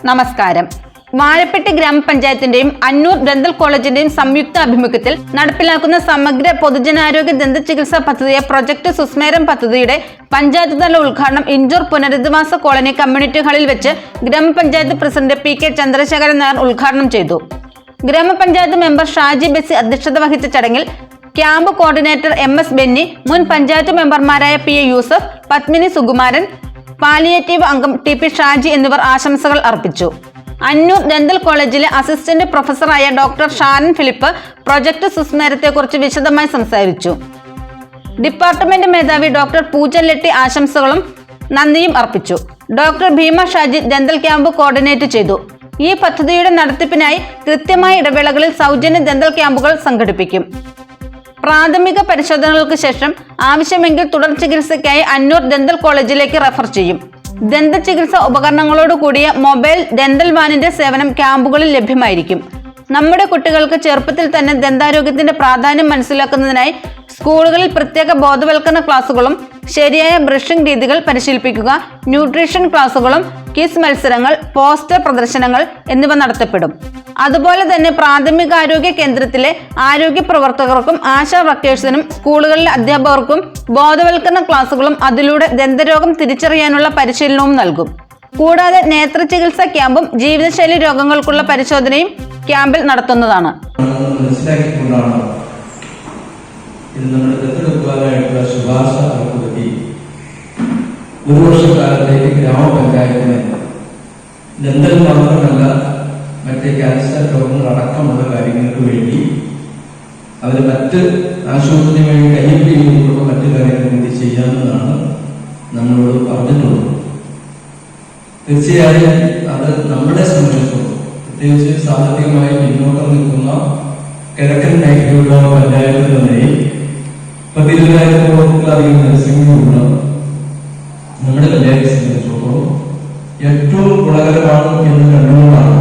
നമസ്കാരം. വാഴപ്പെട്ടി ഗ്രാമപഞ്ചായത്തിന്റെയും അന്നൂർ ദന്തൽ കോളേജിന്റെയും സംയുക്ത ആഭിമുഖ്യത്തിൽ നടപ്പിലാക്കുന്ന സമഗ്ര പൊതുജനാരോഗ്യ ദന്ത ചികിത്സാ പദ്ധതിയായ പ്രൊജക്ട് സുസ്മേരം പദ്ധതിയുടെ പഞ്ചായത്ത് തല ഉദ്ഘാടനം ഇൻഡോർ പുനരധിവാസ കോളനി കമ്മ്യൂണിറ്റി ഹാളിൽ വെച്ച് ഗ്രാമപഞ്ചായത്ത് പ്രസിഡന്റ് പി.കെ. ചന്ദ്രശേഖരൻ നായർ ഉദ്ഘാടനം ചെയ്തു. ഗ്രാമപഞ്ചായത്ത് മെമ്പർ ഷാജി ബെസി അധ്യക്ഷത വഹിച്ച ചടങ്ങിൽ ക്യാമ്പ് കോർഡിനേറ്റർ എം.എസ്. ബെന്നി, മുൻ പഞ്ചായത്ത് മെമ്പർമാരായ പി.എ. യൂസഫ്, പത്മിനി സുകുമാരൻ, പാലിയേറ്റീവ് അംഗം ടി.പി. ഷാജി എന്നിവർ ആശംസകൾ അർപ്പിച്ചു. അന്നൂർ ദന്തൽ കോളേജിലെ അസിസ്റ്റന്റ് പ്രൊഫസറായ ഡോക്ടർ ഷാരൻ ഫിലിപ്പ് പ്രൊജക്ട് സുസ്മേരത്തെക്കുറിച്ച് വിശദമായി സംസാരിച്ചു. ഡിപ്പാർട്ട്മെന്റ് മേധാവി ഡോക്ടർ പൂജൻ ലെട്ടി ആശംസകളും നന്ദിയും അർപ്പിച്ചു. Doctor Bheema Shaji dental camp coordinate ചെയ്തു. ഈ പദ്ധതിയുടെ നടത്തിപ്പിനായി കൃത്യമായ ഇടവേളകളിൽ സൗജന്യ ദന്തൽ ക്യാമ്പുകൾ സംഘടിപ്പിക്കും. പ്രാഥമിക പരിശോധനകൾക്ക് ശേഷം ആവശ്യമെങ്കിൽ തുടർ ചികിത്സയ്ക്കായി അന്നൂർ ദന്തൽ കോളേജിലേക്ക് റെഫർ ചെയ്യും. ദന്ത ചികിത്സാ ഉപകരണങ്ങളോട് കൂടിയ മൊബൈൽ ദന്തൽ വാനിന്റെ സേവനം ക്യാമ്പുകളിൽ ലഭ്യമായിരിക്കും. നമ്മുടെ കുട്ടികൾക്ക് ചെറുപ്പത്തിൽ തന്നെ ദന്താരോഗ്യത്തിന്റെ പ്രാധാന്യം മനസ്സിലാക്കുന്നതിനായി സ്കൂളുകളിൽ പ്രത്യേക ബോധവൽക്കരണ ക്ലാസുകളും ശരിയായ ബ്രഷിംഗ് രീതികൾ പരിശീലിപ്പിക്കുക, ന്യൂട്രീഷൻ ക്ലാസുകളും ക്വിസ് മത്സരങ്ങൾ, പോസ്റ്റർ പ്രദർശനങ്ങൾ എന്നിവ നടത്തപ്പെടും. അതുപോലെ തന്നെ പ്രാഥമികാരോഗ്യ കേന്ദ്രത്തിലെ ആരോഗ്യ പ്രവർത്തകർക്കും ആശാ വർക്കേഴ്സിനും സ്കൂളുകളിലെ അധ്യാപകർക്കും ബോധവൽക്കരണ ക്ലാസുകളും അതിലൂടെ ദന്തരോഗം തിരിച്ചറിയാനുള്ള പരിശീലനവും നൽകും. കൂടാതെ നേത്ര ചികിത്സാ ക്യാമ്പും ജീവിതശൈലി രോഗങ്ങൾക്കുള്ള പരിശോധനയും ക്യാമ്പിൽ നടത്തുന്നതാണ്. ഒരു വർഷക്കാലത്തേക്ക് ഗ്രാമപഞ്ചായത്തിന് ദന്തൽ മാത്രമല്ല മറ്റേ ക്യാൻസർ രോഗങ്ങൾ അടക്കമുള്ള കാര്യങ്ങൾക്ക് വേണ്ടി അവർ മറ്റ് ആശുപത്രി വഴി കയ്യിൽ ചെയ്യുമ്പോൾ മറ്റു കാര്യങ്ങൾ കൂടി ചെയ്യാമെന്നാണ് നമ്മളോട് പറഞ്ഞിട്ടുള്ളത്. തീർച്ചയായും അത് നമ്മളെ സംബന്ധിച്ചിടത്തോളം പ്രത്യേകിച്ച് സാമ്പത്തികമായി പിന്നോക്കം നിൽക്കുന്ന കിഴക്കൻ മേഖലയുള്ള പഞ്ചായത്തിൽ തന്നെ 10,000-ഓളത്തിലധികം നഴ്സിംഗുകളുള്ള നമ്മുടെ പഞ്ചായത്തെ സംബന്ധിച്ചിടത്തോളം ഏറ്റവും ഗുണകരമാണ് എന്ന് കണ്ടുകൊണ്ടാണ്